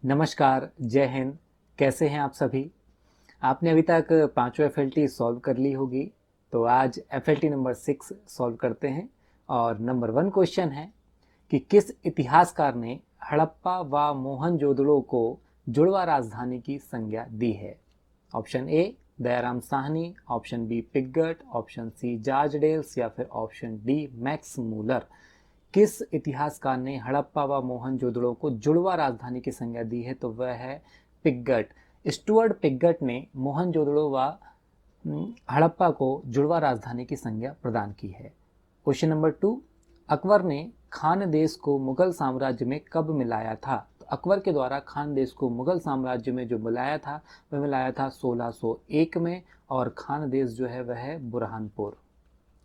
नमस्कार, जय हिंद। कैसे हैं आप सभी? आपने अभी तक पांचों एफएलटी सॉल्व कर ली होगी, तो आज एफएलटी नंबर 6 सॉल्व करते हैं। और नंबर 1 क्वेश्चन है कि किस इतिहासकार ने हड़प्पा व मोहनजोदड़ो को जुड़वा राजधानी की संज्ञा दी है? Option A Dayaram Sahni, option B Piggott, option C George Dales या फिर ऑप्शन डी मैक्स मूलर। किस इतिहासकार ने हड़प्पा व मोहनजोदड़ो को जुड़वा राजधानी की संज्ञा दी है? तो वह है पिग्गट। स्टुअर्ट पिग्गट ने मोहनजोदड़ो व हड़प्पा को जुड़वा राजधानी की संज्ञा प्रदान की है। क्वेश्चन नंबर 2, अकबर ने खान देश को मुगल साम्राज्य में कब मिलाया था? तो अकबर के द्वारा खान देश को मुगल साम्राज्य में जो मिलाया था वह मिलाया था 1601 में, और खान देश जो है वह है बुरहानपुर।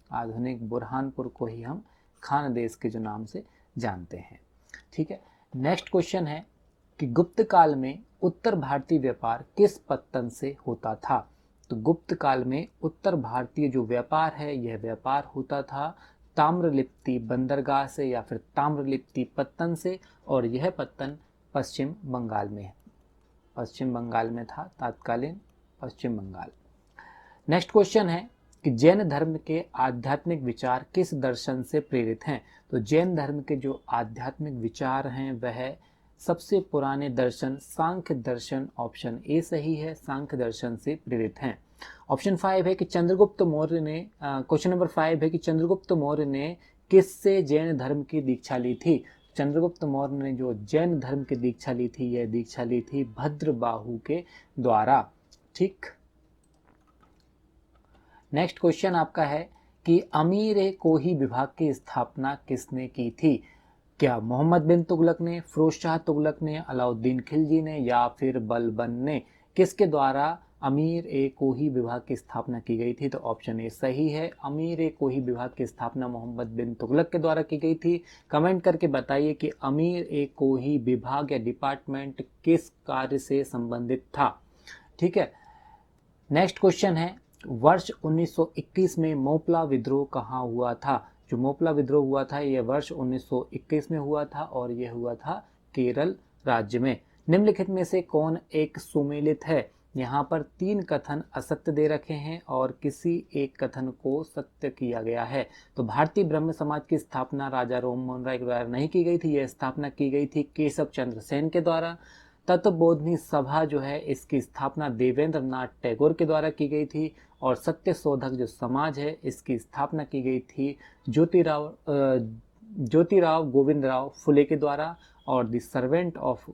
आधुनिक बुरहानपुर को ही हम खान देश के जो नाम से जानते हैं। ठीक है, नेक्स्ट क्वेश्चन है कि गुप्त काल में उत्तर भारतीय व्यापार किस पत्तन से होता था? तो गुप्त काल में उत्तर भारतीय जो व्यापार है यह व्यापार होता था ताम्रलिप्ति बंदरगाह से या फिर ताम्रलिप्ति पत्तन से, और यह पत्तन पश्चिम बंगाल में है। पश्चिम बंगाल में था, तात्कालीन पश्चिम बंगाल। नेक्स्ट क्वेश्चन है कि जैन धर्म के आध्यात्मिक विचार किस दर्शन से प्रेरित हैं? तो जैन धर्म के जो आध्यात्मिक विचार हैं वह सबसे पुराने दर्शन सांख्य दर्शन, ऑप्शन ए सही है, सांख्य दर्शन से प्रेरित हैं। ऑप्शन 5 है कि चंद्रगुप्त मौर्य ने क्वेश्चन नंबर 5 है कि चंद्रगुप्त मौर्य ने किससे जैन धर्म की दीक्षा ली थी? चंद्रगुप्त मौर्य ने जो जैन धर्म की दीक्षा ली थी यह दीक्षा ली थी भद्रबाहु के द्वारा। ठीक, नेक्स्ट क्वेश्चन आपका है कि अमीर-ए-कोही विभाग की स्थापना किसने की थी? क्या मोहम्मद बिन तुगलक ने, फिरोज शाह तुगलक ने, अलाउद्दीन खिलजी ने या फिर बलबन ने? किसके द्वारा अमीर-ए-कोही विभाग की स्थापना की गई थी? तो ऑप्शन ए सही है, अमीर-ए-कोही विभाग की स्थापना मोहम्मद बिन तुगलक के द्वारा की गई थी। कमेंट करके बताइए कि अमीर-ए-कोही विभाग या डिपार्टमेंट किस कार्य से संबंधित था। ठीक है, नेक्स्ट क्वेश्चन है वर्ष 1921 में मोपला विद्रोह कहाँ हुआ था? जो मोपला विद्रोह हुआ था यह वर्ष 1921 में हुआ था और यह हुआ था केरल राज्य में। निम्नलिखित में से कौन एक सुमेलित है? यहाँ पर 3 कथन असत्य दे रखे हैं और किसी एक कथन को सत्य किया गया है। तो भारतीय ब्रह्म समाज की स्थापना राजा राम मोहन राय के द्वारा नहीं की गई थी, यह स्थापना की गई थी केशव चंद्र सेन के द्वारा। तत्वबोधिनी सभा जो है इसकी स्थापना देवेंद्र नाथ टैगोर के द्वारा की गई थी, और सत्य शोधक जो समाज है इसकी स्थापना की गई थी ज्योतिराव गोविंद राव फुले के द्वारा, और the servant of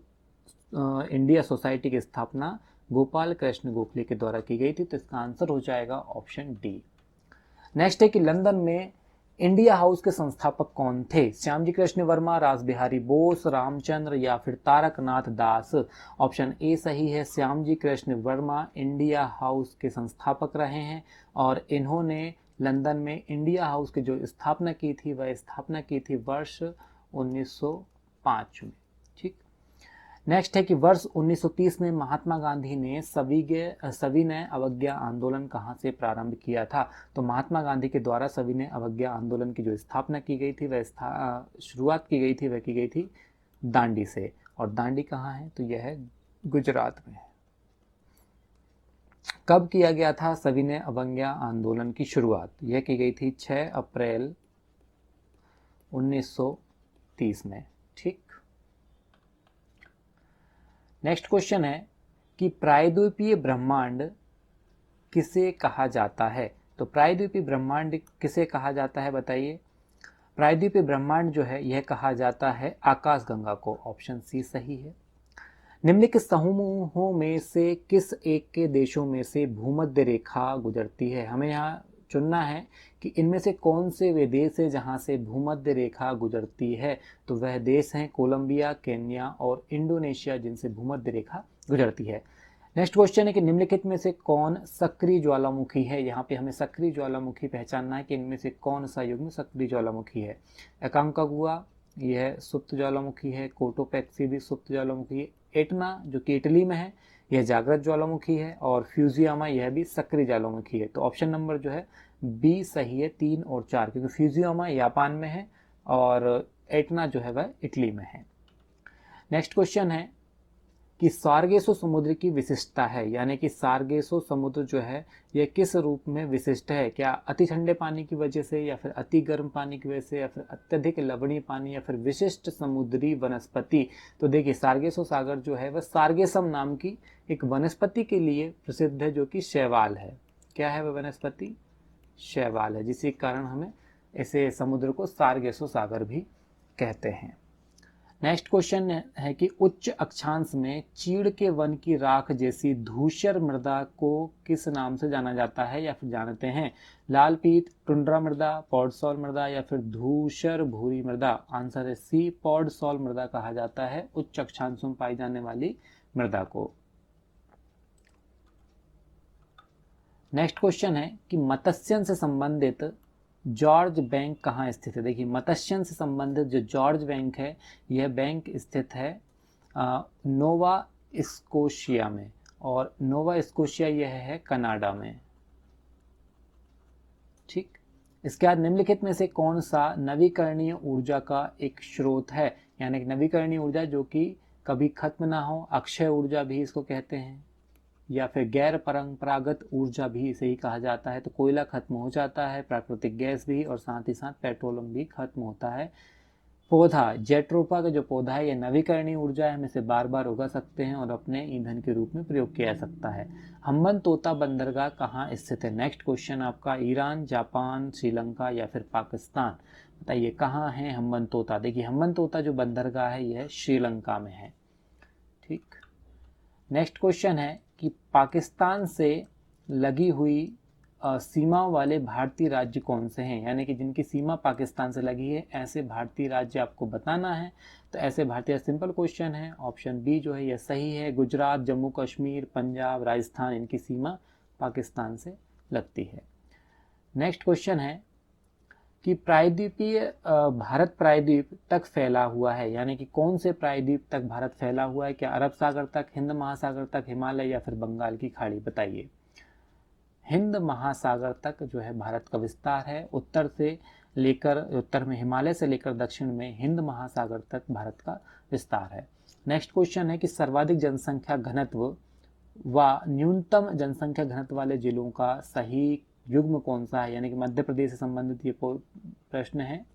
India society की स्थापना गोपाल कृष्ण गोखले के द्वारा की गई थी। तो इसका आंसर हो जाएगा ऑप्शन डी। नेक्स्ट है कि लंदन में इंडिया हाउस के संस्थापक कौन थे? श्यामजी कृष्ण वर्मा, रासबिहारी बोस, रामचंद्र या फिर तारकनाथ दास? ऑप्शन ए सही है, श्यामजी कृष्ण वर्मा इंडिया हाउस के संस्थापक रहे हैं, और इन्होंने लंदन में इंडिया हाउस की जो स्थापना की थी वह स्थापना की थी वर्ष 1905 में। ठीक, नेक्स्ट है कि वर्ष 1930 में महात्मा गांधी ने सविनय अवज्ञा आंदोलन कहाँ से प्रारंभ किया था? तो महात्मा गांधी के द्वारा सविनय अवज्ञा आंदोलन की जो स्थापना की गई थी वह शुरुआत की गई थी वह की गई थी दांडी से, और दांडी कहाँ है? तो यह है गुजरात में। कब किया गया था सविनय अवज्ञा आंदोलन की शुरुआत? यह की गई थी 6 अप्रैल 1930 में। ठीक, नेक्स्ट क्वेश्चन है कि प्रायद्वीपीय ब्रह्मांड किसे कहा जाता है? तो प्रायद्वीपीय ब्रह्मांड किसे कहा जाता है बताइए। प्रायद्वीपीय ब्रह्मांड जो है यह कहा जाता है आकाशगंगा को, ऑप्शन सी सही है। निम्नलिखित समूहों में से किस एक के देशों में से भूमध्य रेखा गुजरती है? हमें यहाँ चुनना है कि इनमें से कौन से वे देश है जहां से भूमध्य रेखा गुजरती है। तो वह देश हैं कोलंबिया, केन्या और इंडोनेशिया, जिनसे भूमध्य रेखा गुजरती है। नेक्स्ट क्वेश्चन है कि निम्नलिखित में से कौन सक्रिय ज्वालामुखी है? यहाँ पे हमें सक्रिय ज्वालामुखी पहचानना है कि इनमें से कौन सा युग्म सक्रिय ज्वालामुखी है। एकांकागुआ यह सुप्त ज्वालामुखी है, कोटोपैक्सी भी सुप्त ज्वालामुखी है, एटना जो कि इटली में है यह जागृत ज्वालामुखी है, और फ्यूजियामा यह भी सक्रिय ज्वालामुखी है। तो ऑप्शन नंबर जो है बी सही है, 3 और 4, क्योंकि फ्यूजियामा जापान में है और एटना जो है वह इटली में है। नेक्स्ट क्वेश्चन है कि सार्गेसो समुद्र की विशिष्टता है, यानी कि सार्गेसो समुद्र जो है यह किस रूप में विशिष्ट है? क्या अति ठंडे पानी की वजह से, या फिर अति गर्म पानी की वजह से, या फिर अत्यधिक लवणीय पानी, या फिर विशिष्ट समुद्री वनस्पति? तो देखिए सार्गेसो सागर जो है वह सार्गेसम नाम की एक वनस्पति के लिए प्रसिद्ध है, जो कि शैवाल है। क्या है वह वनस्पति? शैवाल है, जिसके कारण हमें ऐसे समुद्र को सार्गेसो सागर भी कहते हैं। नेक्स्ट क्वेश्चन है कि उच्च अक्षांश में चीड़ के वन की राख जैसी धूसर मृदा को किस नाम से जाना जाता है या फिर जानते हैं? लाल पीत, टुंड्रा मृदा, पॉडसॉल मृदा, या फिर धूसर भूरी मृदा? आंसर है सी, पॉडसॉल मृदा कहा जाता है उच्च अक्षांशों में पाई जाने वाली मृदा को। नेक्स्ट क्वेश्चन है कि मत्स्यन से संबंधित जॉर्ज बैंक कहाँ स्थित है? देखिए मत्स्यन से संबंधित जो जॉर्ज बैंक है, यह बैंक स्थित है नोवा स्कोशिया में, और नोवा स्कोशिया यह है कनाडा में। ठीक, इसके बाद निम्नलिखित में से कौन सा नवीकरणीय ऊर्जा का एक स्रोत है? यानी कि नवीकरणीय ऊर्जा जो कि कभी खत्म ना हो, अक्षय ऊर्जा भी इसको कहते हैं, या फिर गैर परंपरागत ऊर्जा भी इसे ही कहा जाता है। तो कोयला खत्म हो जाता है, प्राकृतिक गैस भी, और साथ ही साथ पेट्रोलियम भी खत्म होता है। पौधा जेट्रोफा का जो पौधा है, यह नवीकरणीय ऊर्जा है, हम इसे बार बार उगा सकते हैं और अपने ईंधन के रूप में प्रयोग किया जा सकता है। हम्बनतोता बंदरगाह कहाँ स्थित है? नेक्स्ट क्वेश्चन आपका, ईरान, जापान, श्रीलंका या फिर पाकिस्तान? बताइए कहाँ है हम्बनतोता? देखिए हम्बनतोता जो बंदरगाह है यह श्रीलंका में है। ठीक, नेक्स्ट क्वेश्चन है कि पाकिस्तान से लगी हुई सीमा वाले भारतीय राज्य कौन से हैं? यानी कि जिनकी सीमा पाकिस्तान से लगी है, ऐसे भारतीय राज्य आपको बताना है। तो ऐसे भारतीय, सिंपल क्वेश्चन है, ऑप्शन बी जो है यह सही है। गुजरात, जम्मू कश्मीर, पंजाब, राजस्थान, इनकी सीमा पाकिस्तान से लगती है। नेक्स्ट क्वेश्चन है कि प्रायद्वीपीय भारत प्रायद्वीप तक फैला हुआ है, यानी कि कौन से प्रायद्वीप तक भारत फैला हुआ है? क्या अरब सागर तक, हिंद महासागर तक, हिमालय, या फिर बंगाल की खाड़ी? बताइए। हिंद महासागर तक जो है भारत का विस्तार है। उत्तर से लेकर, उत्तर में हिमालय से लेकर दक्षिण में हिंद महासागर तक भारत का विस्तार है। नेक्स्ट क्वेश्चन है कि सर्वाधिक जनसंख्या घनत्व व न्यूनतम जनसंख्या घनत्व वाले जिलों का सही युग्म कौन सा है? यानी कि मध्य प्रदेश से संबंधित ये प्रश्न है,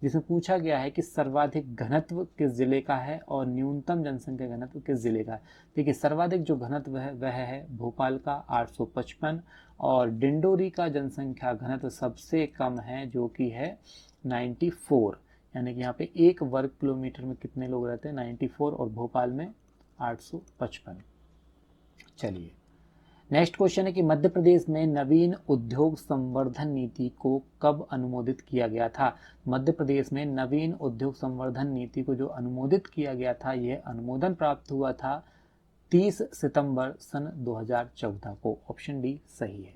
जिसमें पूछा गया है कि सर्वाधिक घनत्व किस जिले का है और न्यूनतम जनसंख्या घनत्व किस जिले का है। देखिए सर्वाधिक जो घनत्व है वह है भोपाल का 855, और डिंडोरी का जनसंख्या घनत्व सबसे कम है जो कि है 94, यानी कि यहाँ पे 1 वर्ग किलोमीटर में कितने लोग रहते हैं? 94, और भोपाल में 855। चलिए नेक्स्ट क्वेश्चन है कि मध्य प्रदेश में नवीन उद्योग संवर्धन नीति को कब अनुमोदित किया गया था? मध्य प्रदेश में नवीन उद्योग संवर्धन नीति को जो अनुमोदित किया गया था, यह अनुमोदन प्राप्त हुआ था 30 सितंबर सन 2014 को। ऑप्शन डी सही है।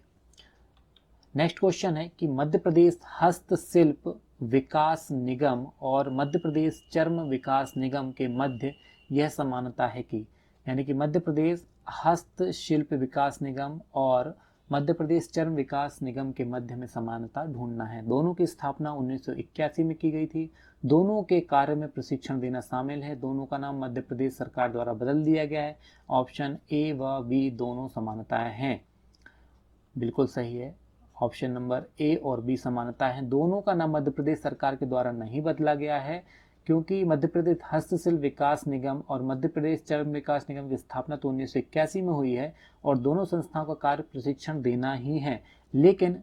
नेक्स्ट क्वेश्चन है कि मध्य प्रदेश हस्तशिल्प विकास निगम और मध्य प्रदेश चर्म विकास निगम के मध्य यह समानता है कि, यानी कि मध्य प्रदेश हस्तशिल्प विकास निगम और मध्य प्रदेश चर्म विकास निगम के मध्य में समानता ढूंढना है। दोनों की स्थापना 1981 में की गई थी। दोनों के कार्य में प्रशिक्षण देना शामिल है। दोनों का नाम मध्य प्रदेश सरकार द्वारा बदल दिया गया है। ऑप्शन ए व बी दोनों समानताएं हैं। बिल्कुल सही है, ऑप्शन नंबर ए और बी समानता है। दोनों का नाम मध्य प्रदेश सरकार के द्वारा नहीं बदला गया है, क्योंकि मध्य प्रदेश हस्तशिल्प विकास निगम और मध्य प्रदेश चर्म विकास निगम की स्थापना तो 1981 में हुई है, और दोनों संस्थाओं का कार्य प्रशिक्षण देना ही है। लेकिन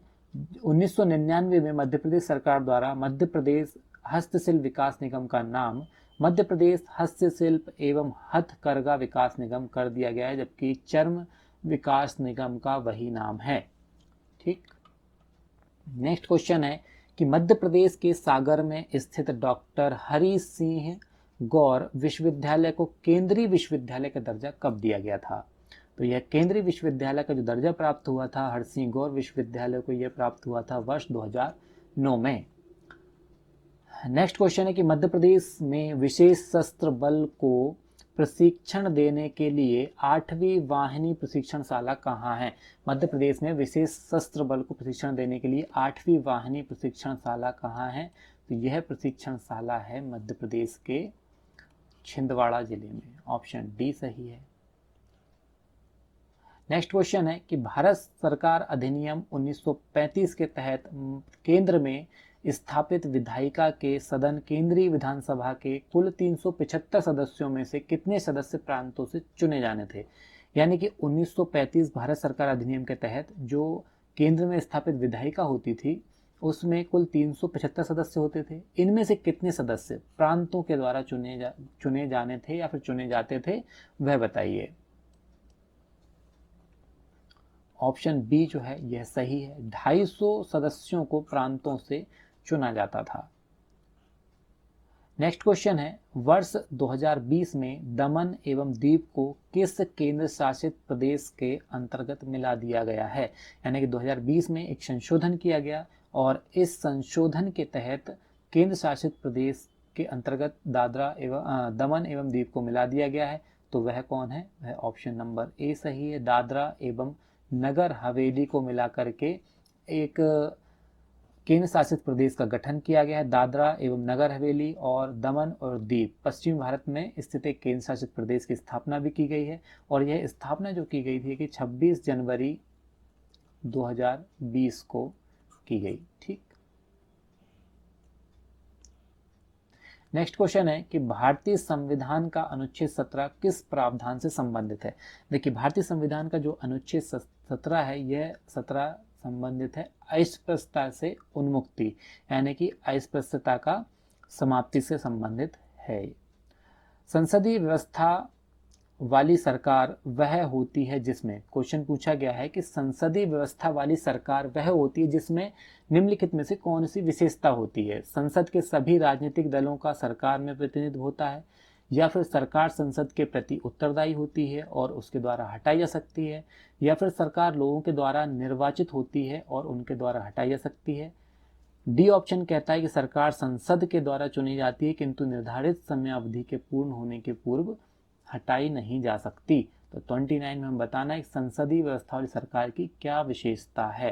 1999 में मध्य प्रदेश सरकार द्वारा मध्य प्रदेश हस्तशिल्प विकास निगम का नाम मध्य प्रदेश हस्तशिल्प एवं हथकरघा विकास निगम कर दिया गया है, जबकि चर्म विकास निगम का वही नाम है। ठीक, नेक्स्ट क्वेश्चन है कि मध्य प्रदेश के सागर में स्थित डॉक्टर हरि सिंह गौर विश्वविद्यालय को केंद्रीय विश्वविद्यालय का दर्जा कब दिया गया था? तो यह केंद्रीय विश्वविद्यालय का जो दर्जा प्राप्त हुआ था हरि सिंह गौर विश्वविद्यालय को, यह प्राप्त हुआ था वर्ष 2009 में। नेक्स्ट क्वेश्चन है कि मध्य प्रदेश में विशेष सशस्त्र बल को प्रशिक्षण देने के लिए 8वीं वाहिनी प्रशिक्षणशाला कहाँ है? मध्य प्रदेश में विशेष सशस्त्र बल को प्रशिक्षण देने के लिए 8वीं वाहिनी प्रशिक्षणशाला कहाँ है? तो यह प्रशिक्षणशाला है मध्य प्रदेश के छिंदवाड़ा जिले में। ऑप्शन डी सही है। नेक्स्ट क्वेश्चन है कि भारत सरकार अधिनियम 1935 के तहत केंद्र में स्थापित विधायिका के सदन केंद्रीय विधानसभा के कुल 375 सदस्यों में से कितने सदस्य प्रांतों से चुने जाने थे। यानी कि 1935 भारत सरकार अधिनियम के तहत जो केंद्र में स्थापित विधायिका होती थी उसमें कुल 375 सदस्य होते थे। इनमें से कितने सदस्य प्रांतों के द्वारा चुने जाने थे या फिर चुने जाते थे, वह बताइए। ऑप्शन बी जो है यह सही है, 250 सदस्यों को प्रांतों से चुना जाता था। नेक्स्ट क्वेश्चन है, वर्ष 2020 में दमन एवं दीव को किस केंद्र शासित प्रदेश के अंतर्गत मिला दिया गया है। यानी कि 2020 में एक संशोधन किया गया और इस संशोधन के तहत केंद्र शासित प्रदेश के अंतर्गत दमन एवं दीव को मिला दिया गया है। तो वह कौन है, वह ऑप्शन नंबर ए सही है, दादरा एवं नगर हवेली को मिला करके एक केंद्र शासित प्रदेश का गठन किया गया है। दादरा एवं नगर हवेली और दमन और दीव पश्चिम भारत में स्थित एक केंद्र शासित प्रदेश की स्थापना भी की गई है और यह स्थापना जो की गई थी कि 26 जनवरी 2020 को की गई। ठीक, नेक्स्ट क्वेश्चन है कि भारतीय संविधान का अनुच्छेद 17 किस प्रावधान से संबंधित है। देखिए, भारतीय संविधान का जो अनुच्छेद 17 है, यह 17 संबंधित है अस्पृश्यता से उन्मुक्ति, यानी कि अस्पृश्यता का समाप्ति से संबंधित है। संसदीय व्यवस्था वाली सरकार वह होती है जिसमें, क्वेश्चन पूछा गया है कि संसदीय व्यवस्था वाली सरकार वह होती है जिसमें निम्नलिखित में से कौन सी विशेषता होती है। संसद के सभी राजनीतिक दलों का सरकार में प्रतिनिधित्व होता है, या फिर सरकार संसद के प्रति उत्तरदायी होती है और उसके द्वारा हटाई जा सकती है, या फिर सरकार लोगों के द्वारा निर्वाचित होती है और उनके द्वारा हटाई जा सकती है। डी ऑप्शन कहता है कि सरकार संसद के द्वारा चुनी जाती है किंतु निर्धारित समय अवधि के पूर्ण होने के पूर्व हटाई नहीं जा सकती। तो 29 में हम बताना है संसदीय व्यवस्था वाली सरकार की क्या विशेषता है।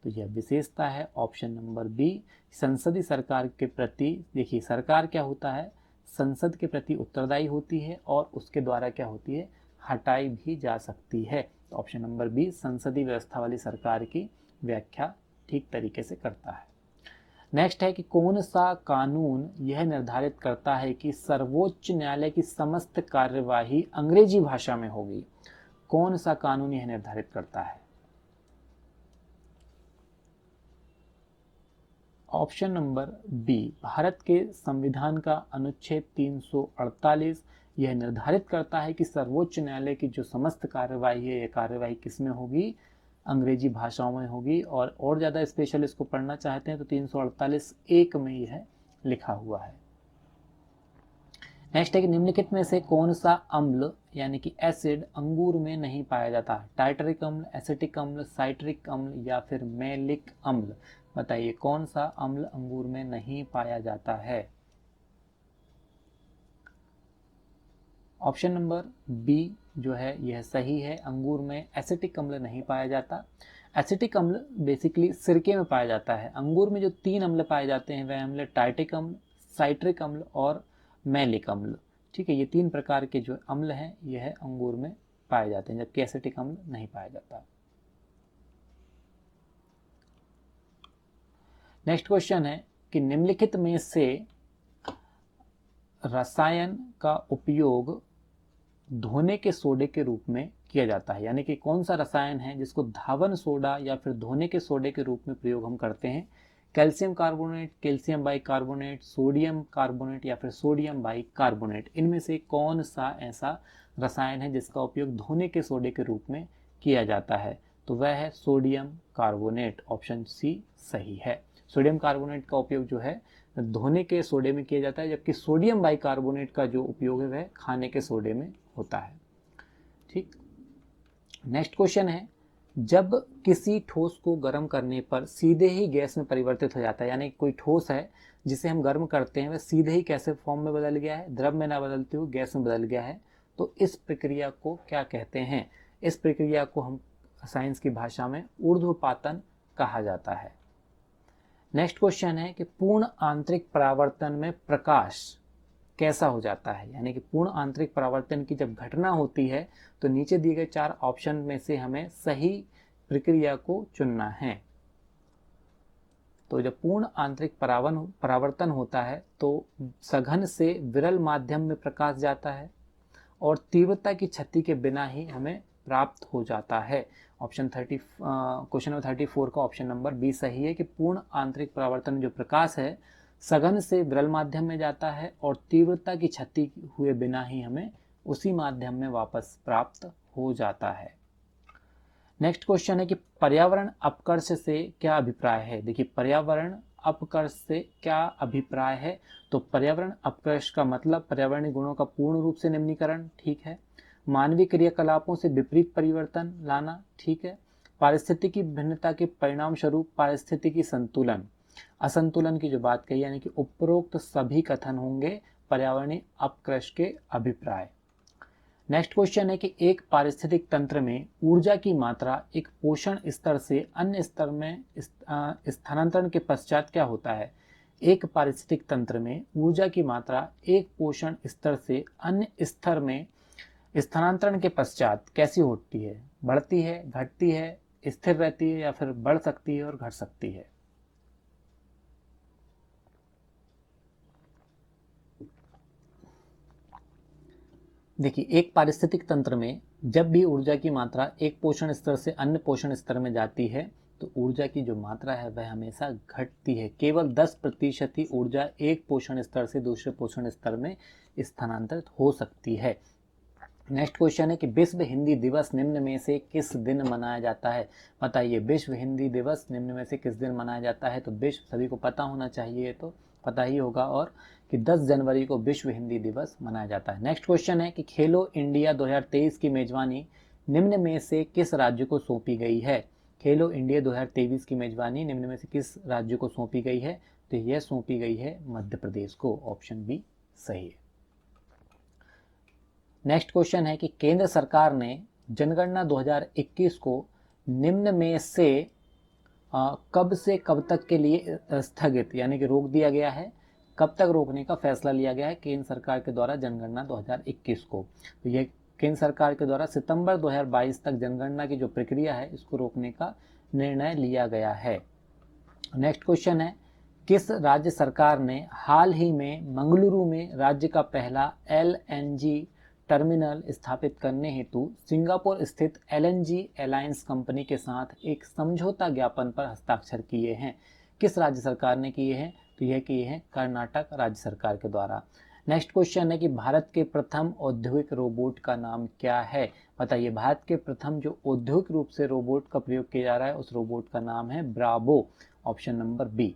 तो यह विशेषता है ऑप्शन नंबर बी, संसदीय सरकार के प्रति, देखिए सरकार क्या होता है, संसद के प्रति उत्तरदायी होती है और उसके द्वारा क्या होती है, हटाई भी जा सकती है। तो ऑप्शन नंबर बी संसदीय व्यवस्था वाली सरकार की व्याख्या ठीक तरीके से करता है। नेक्स्ट है कि कौन सा कानून यह निर्धारित करता है कि सर्वोच्च न्यायालय की समस्त कार्यवाही अंग्रेजी भाषा में होगी। कौन सा कानून यह निर्धारित करता है। ऑप्शन नंबर बी, भारत के संविधान का अनुच्छेद 348 यह निर्धारित करता है कि सर्वोच्च न्यायालय की जो समस्त कार्यवाही है, यह कार्यवाही किस में होगी, अंग्रेजी भाषाओं में होगी। और ज़्यादा स्पेशल इसको पढ़ना चाहते हैं तो 348(1) में यह लिखा हुआ है। नेक्स्ट है कि निम्नलिखित में से कौन सा अम्ल यानी कि एसिड अंगूर में नहीं पाया जाता। टाइटरिक अम्ल, एसिटिक अम्ल, साइट्रिक अम्ल या फिर मैलिक अम्ल। बताइए कौन सा अम्ल अंगूर में नहीं पाया जाता है। ऑप्शन नंबर बी जो है यह सही है, अंगूर में एसिटिक अम्ल नहीं पाया जाता। एसिटिक अम्ल बेसिकली सिरके में पाया जाता है। अंगूर में जो 3 अम्ल पाए जाते हैं वह अम्ल टाइटिक अम्ल, साइट्रिक अम्ल और मैलिक अम्ल। ठीक है, ये 3 प्रकार के जो अम्ल हैं यह अंगूर में पाए जाते हैं, जबकि एसिटिक अम्ल नहीं पाया जाता। नेक्स्ट क्वेश्चन है कि निम्नलिखित में से रसायन का उपयोग धोने के सोडे के रूप में किया जाता है। यानी कि कौन सा रसायन है जिसको धावन सोडा या फिर धोने के सोडे के रूप में प्रयोग हम करते हैं। Calcium carbonate, calcium bicarbonate, sodium carbonate या फिर सोडियम बाइकार्बोनेट। इनमें से कौन सा ऐसा रसायन है जिसका उपयोग धोने के सोडे के रूप में किया जाता है। तो वह है सोडियम कार्बोनेट। ऑप्शन सी सही है। सोडियम कार्बोनेट का उपयोग जो है धोने के सोडे में किया जाता है, जबकि सोडियम बाइकार्बोनेट का जो उपयोग है वह खाने के सोडे में होता है। ठीक, नेक्स्ट क्वेश्चन है, जब किसी ठोस को गर्म करने पर सीधे ही गैस में परिवर्तित हो जाता है, यानी कोई ठोस है जिसे हम गर्म करते हैं वह सीधे ही कैसे फॉर्म में बदल गया है, द्रव में ना बदलते हुए गैस में बदल गया है, तो इस प्रक्रिया को क्या कहते हैं। इस प्रक्रिया को हम साइंस की भाषा में ऊर्ध्वपातन कहा जाता है। नेक्स्ट क्वेश्चन है कि पूर्ण आंतरिक परावर्तन में प्रकाश कैसा हो जाता है, यानी कि पूर्ण आंतरिक परावर्तन की जब घटना होती है तो नीचे दिए गए 4 ऑप्शन में से हमें सही प्रक्रिया को चुनना है। तो जब पूर्ण आंतरिक परावर्तन होता है तो सघन से विरल माध्यम में प्रकाश जाता है और तीव्रता की क्षति के बिना ही हमें प्राप्त हो जाता है। क्वेश्चन नंबर 34 का ऑप्शन नंबर बी सही है कि पूर्ण आंतरिक परावर्तन जो प्रकाश है सघन से विरल माध्यम में जाता है और तीव्रता की क्षति हुए बिना ही हमें उसी माध्यम में वापस प्राप्त हो जाता है। नेक्स्ट क्वेश्चन है कि पर्यावरण अपकर्ष से क्या अभिप्राय है। देखिए, पर्यावरण अपकर्ष से क्या अभिप्राय है, तो पर्यावरण अपकर्ष का मतलब पर्यावरणीय गुणों का पूर्ण रूप से निम्नीकरण, ठीक है। मानवीय क्रियाकलापों से विपरीत परिवर्तन लाना, ठीक है। पारिस्थितिकी भिन्नता के परिणाम स्वरूप पारिस्थितिकी संतुलन, असंतुलन की जो बात कही, यानी कि उपरोक्त सभी कथन होंगे पर्यावरणीय अपकर्ष के अभिप्राय। नेक्स्ट क्वेश्चन है कि एक पारिस्थितिक तंत्र में ऊर्जा की मात्रा एक पोषण स्तर से अन्य स्तर में स्थानांतरण के पश्चात क्या होता है। एक पारिस्थितिक तंत्र में ऊर्जा की मात्रा एक पोषण स्तर से अन्य स्तर में स्थानांतरण के पश्चात कैसी होती है, बढ़ती है, घटती है, स्थिर रहती है या फिर बढ़ सकती है और घट सकती है। देखिए, एक पारिस्थितिक तंत्र में जब भी ऊर्जा की मात्रा एक पोषण स्तर से अन्य पोषण स्तर में जाती है तो ऊर्जा की जो मात्रा है वह हमेशा घटती है। केवल 10% ही ऊर्जा एक पोषण स्तर से दूसरे पोषण स्तर में स्थानांतरित हो सकती है। नेक्स्ट क्वेश्चन है कि विश्व हिंदी दिवस निम्न में से किस दिन मनाया जाता है। बताइए, विश्व हिंदी दिवस निम्न में से किस दिन मनाया जाता है। तो विश्व सभी को पता होना चाहिए, तो पता ही होगा और कि 10 जनवरी को विश्व हिंदी दिवस मनाया जाता है। नेक्स्ट क्वेश्चन है कि खेलो इंडिया 2023 की मेजबानी निम्न में से किस राज्य को सौंपी गई है। खेलो इंडिया 2023 की मेजबानी निम्न में से किस राज्य को सौंपी गई है, तो यह सौंपी गई है मध्य प्रदेश को। ऑप्शन बी सही है। नेक्स्ट क्वेश्चन है कि केंद्र सरकार ने जनगणना 2021 को निम्न में से कब से कब तक के लिए स्थगित यानी कि रोक दिया गया है। कब तक रोकने का फैसला लिया गया है केंद्र सरकार के द्वारा जनगणना 2021 को। तो यह केंद्र सरकार के द्वारा सितंबर 2022 तक जनगणना की जो प्रक्रिया है इसको रोकने का निर्णय लिया गया है। नेक्स्ट क्वेश्चन है, किस राज्य सरकार ने हाल ही में मंगलुरु में राज्य का पहला LNG टर्मिनल स्थापित करने हेतु सिंगापुर स्थित LNG एलायंस कंपनी के साथ एक समझौता ज्ञापन पर हस्ताक्षर किए हैं। किस राज्य सरकार ने किए हैं, तो यह किए हैं कर्नाटक राज्य सरकार के द्वारा। नेक्स्ट क्वेश्चन है कि भारत के प्रथम औद्योगिक रोबोट का नाम क्या है। बताइए, भारत के प्रथम जो औद्योगिक रूप से रोबोट का प्रयोग किया जा रहा है उस रोबोट का नाम है Bravo. Option number B.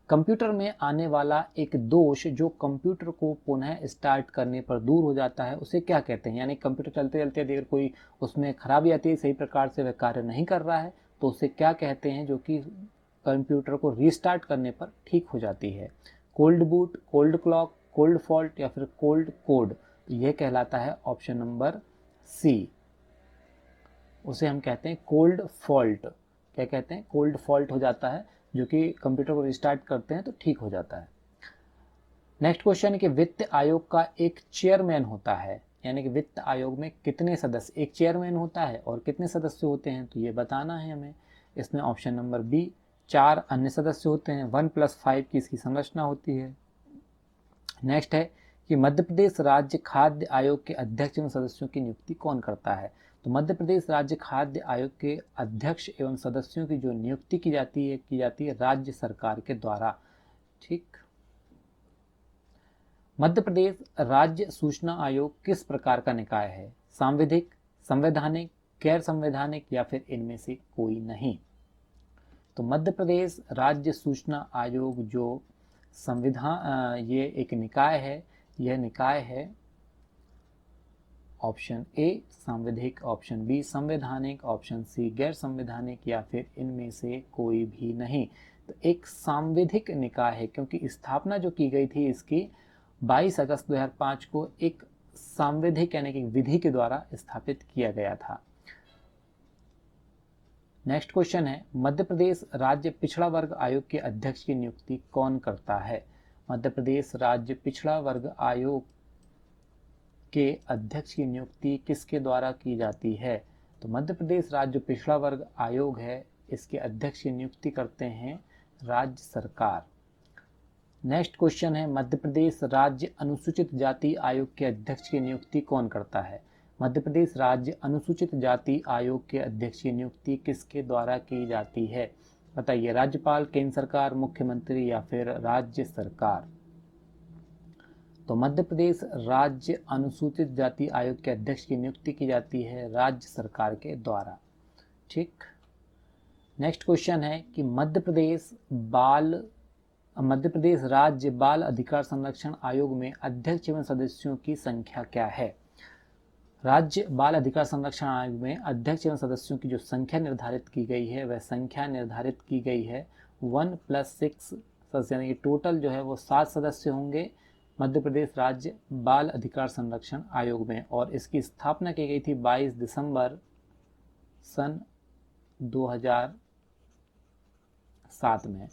Computer में आने वाला एक दोष जो कंप्यूटर को पुनः स्टार्ट करने पर दूर हो जाता है उसे क्या कहते हैं। यानी कंप्यूटर चलते चलते अगर कोई उसमें खराबी आती है, सही प्रकार से वह कार्य नहीं कर रहा है, तो उसे क्या कहते हैं जो कि कंप्यूटर को रीस्टार्ट करने पर ठीक हो जाती है। Cold boot, cold clock, cold fault या फिर कोल्ड कोड, यह कहलाता है ऑप्शन नंबर सी। उसे हम कहते हैं कोल्ड फॉल्ट। क्या कहते हैं, कोल्ड फॉल्ट हो जाता है, जो कि कंप्यूटर को रिस्टार्ट करते हैं तो ठीक हो जाता है। नेक्स्ट क्वेश्चन है कि वित्त आयोग का एक चेयरमैन होता है, यानी कि वित्त आयोग में कितने सदस्य, एक चेयरमैन होता है और कितने सदस्य होते हैं, तो ये बताना है हमें। इसमें ऑप्शन नंबर बी 4 अन्य सदस्य होते हैं, 1+5 की इसकी संरचना होती है। नेक्स्ट है कि मध्य प्रदेश राज्य खाद्य आयोग के अध्यक्ष एवं सदस्यों की नियुक्ति कौन करता है। तो मध्य प्रदेश राज्य खाद्य आयोग के अध्यक्ष एवं सदस्यों की जो नियुक्ति की जाती है राज्य सरकार के द्वारा। ठीक। मध्य प्रदेश राज्य सूचना आयोग किस प्रकार का निकाय है। सांविधिक, संवैधानिक, गैर संवैधानिक या फिर इनमें से कोई नहीं। तो मध्य प्रदेश राज्य सूचना आयोग जो संविधान ये एक निकाय है, यह निकाय है ऑप्शन ए सांविधिक, ऑप्शन बी संवैधानिक, ऑप्शन सी गैर संवैधानिक या फिर इनमें से कोई भी नहीं। तो एक सांविधिक निकाय है क्योंकि स्थापना जो की गई थी इसकी 22 अगस्त 2005 को एक सांविधिक यानी कि विधि के द्वारा स्थापित किया गया था। नेक्स्ट क्वेश्चन है, मध्य प्रदेश राज्य पिछड़ा वर्ग आयोग के अध्यक्ष की नियुक्ति कौन करता है। मध्य प्रदेश राज्य पिछड़ा वर्ग आयोग के अध्यक्ष की नियुक्ति किसके द्वारा की जाती है? तो मध्य प्रदेश राज्य पिछड़ा वर्ग आयोग है, इसके अध्यक्ष की नियुक्ति करते हैं राज्य सरकार। नेक्स्ट क्वेश्चन है, मध्य प्रदेश राज्य अनुसूचित जाति आयोग के अध्यक्ष की नियुक्ति कौन करता है? मध्य प्रदेश राज्य अनुसूचित जाति आयोग के अध्यक्ष की नियुक्ति किसके द्वारा की जाती है? बताइए, राज्यपाल, केंद्र सरकार, मुख्यमंत्री या फिर राज्य सरकार? तो मध्य प्रदेश राज्य अनुसूचित जाति आयोग के अध्यक्ष की नियुक्ति की जाती है राज्य सरकार के द्वारा। ठीक। नेक्स्ट क्वेश्चन है कि मध्य प्रदेश राज्य बाल अधिकार संरक्षण आयोग में अध्यक्ष एवं सदस्यों की संख्या क्या है? राज्य बाल अधिकार संरक्षण आयोग में अध्यक्ष एवं सदस्यों की जो संख्या निर्धारित की गई है वह संख्या निर्धारित की गई है 1+6 सदस्य, यानी कि टोटल जो है वो 7 सदस्य होंगे मध्य प्रदेश राज्य बाल अधिकार संरक्षण आयोग में। और इसकी स्थापना की गई थी 22 दिसंबर सन 2007 में।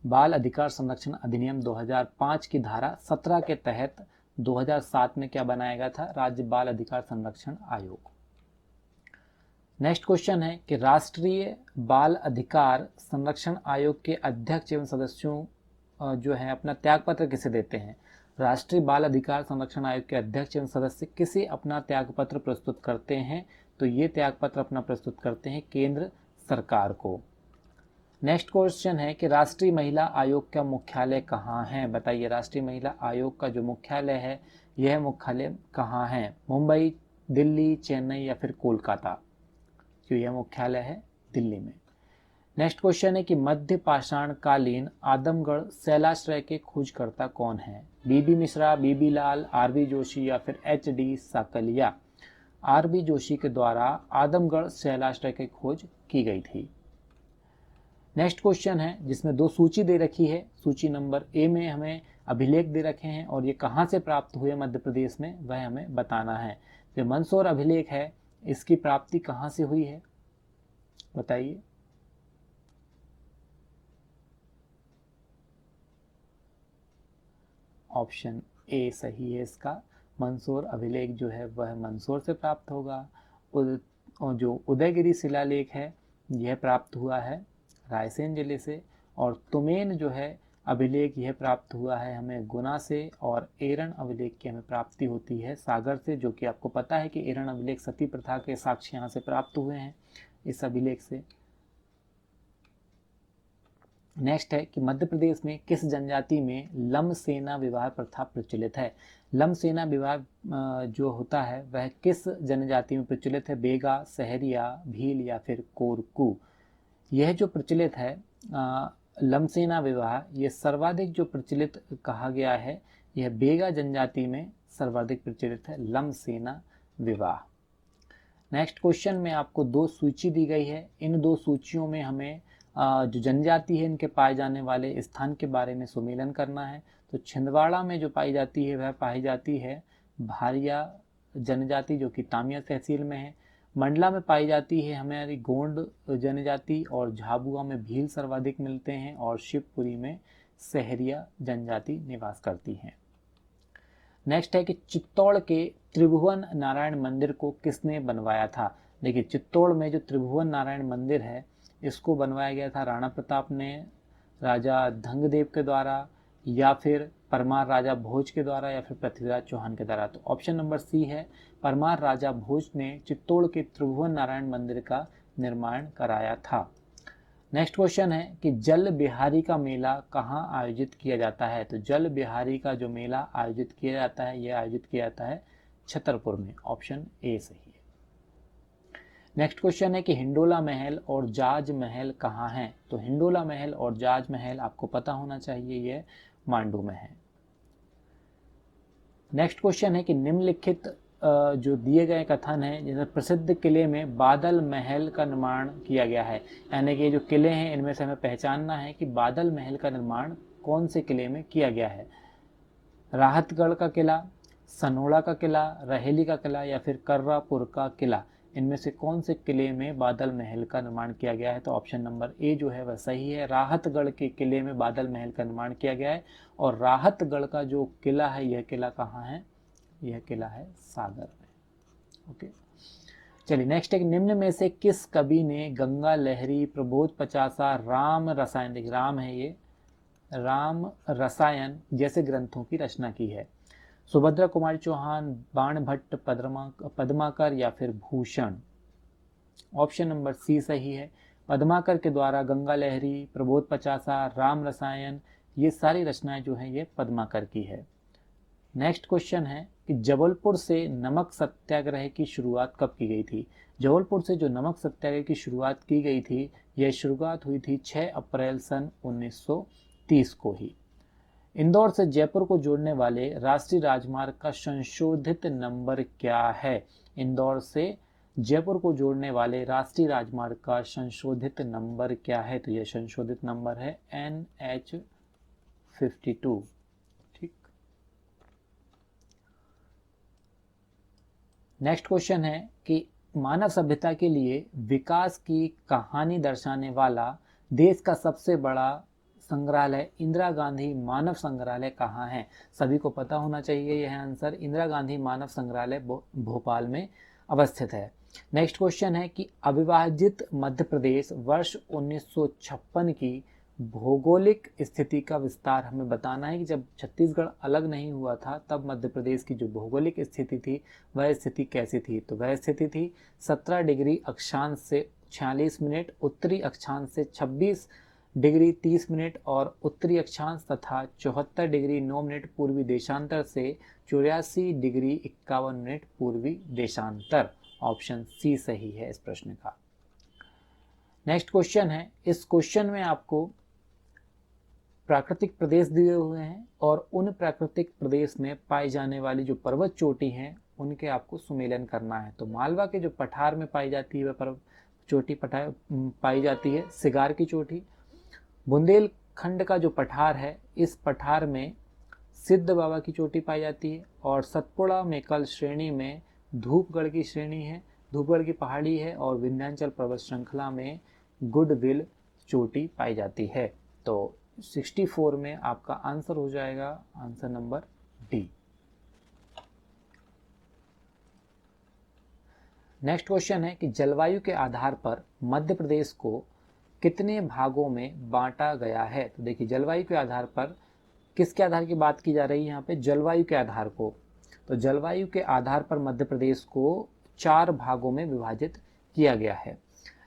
बाल अधिकार संरक्षण अधिनियम 2005 की धारा 17 के तहत 2007 में क्या बनाया गया था? राज्य बाल अधिकार संरक्षण आयोग। नेक्स्ट क्वेश्चन है कि राष्ट्रीय बाल अधिकार संरक्षण आयोग के अध्यक्ष एवं सदस्यों जो है अपना त्यागपत्र किसे देते हैं? राष्ट्रीय बाल अधिकार संरक्षण आयोग के अध्यक्ष एवं सदस्य किसे अपना त्यागपत्र प्रस्तुत करते हैं? तो ये त्यागपत्र अपना प्रस्तुत करते हैं केंद्र सरकार को। नेक्स्ट क्वेश्चन है कि राष्ट्रीय महिला आयोग का मुख्यालय कहाँ है? बताइए, राष्ट्रीय महिला आयोग का जो मुख्यालय है यह मुख्यालय कहाँ है? मुंबई, दिल्ली, चेन्नई या फिर कोलकाता? जो यह मुख्यालय है दिल्ली में। नेक्स्ट क्वेश्चन है कि मध्य पाषाण कालीन आदमगढ़ शैलाश्रय के खोजकर्ता कौन है? बीबी मिश्रा, बीबी लाल, आरबी जोशी या फिर एच.डी. साकलिया? आरबी जोशी के द्वारा आदमगढ़ शैलाश्रय की खोज की गई थी। नेक्स्ट क्वेश्चन है जिसमें 2 सूची दे रखी है। सूची नंबर ए में हमें अभिलेख दे रखे हैं और ये कहाँ से प्राप्त हुए मध्य प्रदेश में वह हमें बताना है। जो मंदसौर अभिलेख है इसकी प्राप्ति कहाँ से हुई है? बताइए। ऑप्शन ए सही है इसका। मंदसौर अभिलेख जो है वह मंदसौर से प्राप्त होगा। और जो उदयगिरी शिलालेख है यह प्राप्त हुआ है रायसेन जिले से। और तुमेन जो है अभिलेख यह प्राप्त हुआ है हमें गुना से। और एरन अभिलेख की हमें प्राप्ति होती है सागर से, जो कि आपको पता है कि एरन अभिलेख सती प्रथा के साक्ष्य यहाँ से प्राप्त हुए हैं इस अभिलेख से। नेक्स्ट है कि मध्य प्रदेश में किस जनजाति में लमसेना विवाह प्रथा प्रचलित है? लमसेना विवाह जो होता है वह किस जनजाति में प्रचलित है? बेगा, सहरिया, भील या फिर कोरकू? यह जो प्रचलित है लमसेना विवाह, ये सर्वाधिक जो प्रचलित कहा गया है यह बेगा जनजाति में सर्वाधिक प्रचलित है लमसेना विवाह। नेक्स्ट क्वेश्चन में आपको 2 सूची दी गई है। इन 2 सूचियों में हमें जो जनजाति है इनके पाए जाने वाले स्थान के बारे में सुमेलन करना है। तो छिंदवाड़ा में जो पाई जाती है वह पाई जाती है भारिया जनजाति, जो कि तामिया तहसील में है। मंडला में पाई जाती है हमारी गोंड जनजाति। और झाबुआ में भील सर्वाधिक मिलते हैं। और शिवपुरी में सहरिया जनजाति निवास करती हैं। नेक्स्ट है कि चित्तौड़ के त्रिभुवन नारायण मंदिर को किसने बनवाया था? देखिए, चित्तौड़ में जो त्रिभुवन नारायण मंदिर है इसको बनवाया गया था राणा प्रताप ने, राजा धंगदेव के द्वारा, या फिर परमार राजा भोज के द्वारा, या फिर पृथ्वीराज चौहान के द्वारा। तो ऑप्शन नंबर सी है, परमार राजा भोज ने चित्तौड़ के त्रिभुवन नारायण मंदिर का निर्माण कराया था। नेक्स्ट क्वेश्चन है कि जल बिहारी का मेला कहाँ आयोजित किया जाता है? तो जल बिहारी का जो मेला आयोजित किया जाता है यह आयोजित किया जाता है छतरपुर में। ऑप्शन ए सही है। नेक्स्ट क्वेश्चन है कि हिंडोला महल और जाज महल कहाँ हैं? तो हिंडोला महल और जाज महल आपको पता होना चाहिए, यह मांडू में है। नेक्स्ट क्वेश्चन है कि निम्नलिखित जो दिए गए कथन है जिसमें प्रसिद्ध किले में बादल महल का निर्माण किया गया है, यानी कि जो किले हैं इनमें से हमें पहचानना है कि बादल महल का निर्माण कौन से किले में किया गया है। राहतगढ़ का किला, सनोड़ा का किला, रहेली का किला या फिर कर्रापुर का किला? इनमें से कौन से किले में बादल महल का निर्माण किया गया है? तो ऑप्शन नंबर ए जो है वह सही है। राहतगढ़ के किले में बादल महल का निर्माण किया गया है और राहतगढ़ का जो किला है यह किला कहाँ है? यह किला है सागर में। ओके, चलिए नेक्स्ट एक, निम्न में से किस कवि ने गंगा लहरी, प्रबोध पचासा, राम रसायन, देखिए राम है ये, राम रसायन जैसे ग्रंथों की रचना की है? सुभद्रा कुमारी चौहान, बाणभट्ट, पद्माकर या फिर भूषण? ऑप्शन नंबर सी सही है। पद्माकर के द्वारा गंगा लहरी, प्रबोध पचासा, राम रसायन ये सारी रचनाएं जो हैं ये पद्माकर की है। नेक्स्ट क्वेश्चन है कि जबलपुर से नमक सत्याग्रह की शुरुआत कब की गई थी? जबलपुर से जो नमक सत्याग्रह की शुरुआत की गई थी, यह शुरुआत हुई थी 6 अप्रैल सन 1930 को ही। इंदौर से जयपुर को जोड़ने वाले राष्ट्रीय राजमार्ग का संशोधित नंबर क्या है? इंदौर से जयपुर को जोड़ने वाले राष्ट्रीय राजमार्ग का संशोधित नंबर क्या है? तो यह संशोधित नंबर है NH52। ठीक, नेक्स्ट क्वेश्चन है कि मानव सभ्यता के लिए विकास की कहानी दर्शाने वाला देश का सबसे बड़ा संग्रहालय इंदिरा गांधी मानव संग्रहालय कहाँ है? सभी को पता होना चाहिए यह आंसर। इंदिरा गांधी मानव संग्रहालय भोपाल में अवस्थित है। नेक्स्ट क्वेश्चन है कि अविभाजित मध्य प्रदेश वर्ष 1956 की भौगोलिक स्थिति का विस्तार हमें बताना है कि जब छत्तीसगढ़ अलग नहीं हुआ था तब मध्य प्रदेश की जो भौगोलिक स्थिति थी वह स्थिति कैसी थी? तो वह स्थिति थी 17 डिग्री अक्षांश से 46 मिनट, उत्तरी अक्षांश से 26 डिग्री 30 मिनट और उत्तरी अक्षांश तथा 74 डिग्री 9 मिनट पूर्वी देशांतर से 84 डिग्री 51 मिनट पूर्वी देशांतर। ऑप्शन सी सही है इस प्रश्न का। नेक्स्ट क्वेश्चन है, इस क्वेश्चन में आपको प्राकृतिक प्रदेश दिए हुए हैं और उन प्राकृतिक प्रदेश में पाई जाने वाली जो पर्वत चोटी हैं उनके आपको सुमेलन करना है। तो मालवा के जो पठार में पाई जाती है वह पर्वत चोटी पाई जाती है सिगार की चोटी। बुंदेलखंड का जो पठार है इस पठार में सिद्ध बाबा की चोटी पाई जाती है और सतपुड़ा मेकल श्रेणी में धूपगढ़ की श्रेणी है, धूपगढ़ की पहाड़ी है और विंध्याचल पर्वत श्रृंखला में गुडविल चोटी पाई जाती है। तो 64 में आपका आंसर हो जाएगा answer number D. Next question है कि जलवायु के आधार पर मध्य प्रदेश को कितने भागों में बांटा गया है? तो देखिए जलवायु के आधार पर किसके आधार की बात की जा रही है यहाँ पे? जलवायु के आधार को। तो जलवायु के आधार पर मध्य प्रदेश को 4 भागों में विभाजित किया गया है।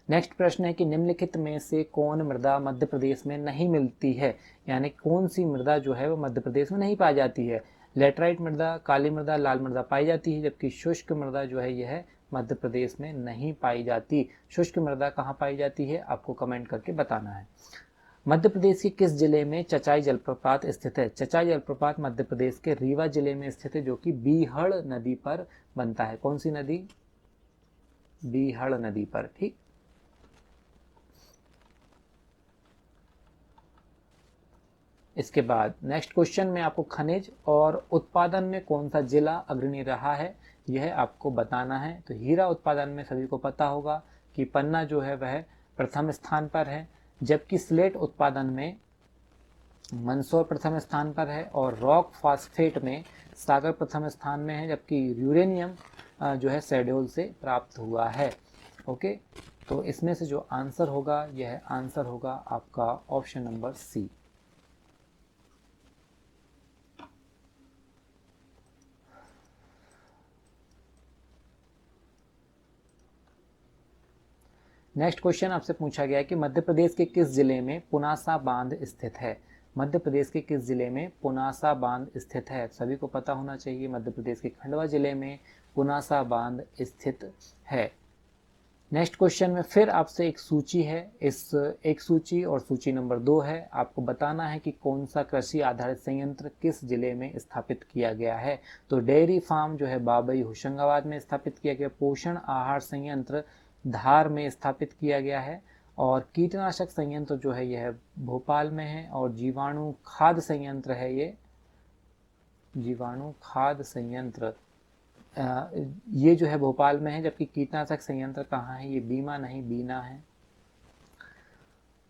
नेक्स्ट प्रश्न है कि निम्नलिखित में से कौन मृदा मध्य प्रदेश में नहीं मिलती है? यानी कौन सी मृदा जो है वो मध्य प्रदेश में नहीं पाई जाती है? लेटराइट मृदा, काली मृदा, लाल मृदा पाई जाती है, जबकि शुष्क मृदा जो है यह मध्य प्रदेश में नहीं पाई जाती। शुष्क मृदा कहाँ पाई जाती है आपको कमेंट करके बताना है। मध्य प्रदेश के किस जिले में चचाई जलप्रपात स्थित है? चचाई जलप्रपात मध्य प्रदेश के रीवा जिले में स्थित है जो कि बीहड़ नदी पर बनता है। कौन सी नदी? बीहड़ नदी पर। ठीक, इसके बाद नेक्स्ट क्वेश्चन में आपको खनिज और उत्पादन में कौन सा जिला अग्रणी रहा है यह आपको बताना है। तो हीरा उत्पादन में सभी को पता होगा कि पन्ना जो है वह प्रथम स्थान पर है, जबकि स्लेट उत्पादन में मंदसौर प्रथम स्थान पर है और रॉक फास्फेट में सागर प्रथम स्थान में है, जबकि यूरेनियम जो है शहडोल से प्राप्त हुआ है। ओके, तो इसमें से जो आंसर होगा यह आंसर होगा आपका option number C. Next question आपसे पूछा गया है कि मध्य प्रदेश के किस जिले में पुनासा बांध स्थित है? मध्य प्रदेश के किस जिले में पुनासा बांध स्थित है? सभी को पता होना चाहिए मध्य प्रदेश के खंडवा जिले में पुनासा बांध स्थित है। नेक्स्ट क्वेश्चन में फिर आपसे एक सूची है, इस एक सूची और सूची नंबर 2 है। आपको बताना है कि कौन सा कृषि आधारित संयंत्र किस जिले में स्थापित किया गया है। तो डेयरी फार्म जो है बाबई होशंगाबाद में स्थापित किया गया, पोषण आहार संयंत्र धार में स्थापित किया गया है और कीटनाशक संयंत्र जो है यह भोपाल में है और जीवाणु खाद संयंत्र है ये जीवाणु खाद संयंत्र ये जो है भोपाल में है, जबकि कीटनाशक संयंत्र कहाँ है, ये बीमा नहीं बीना है।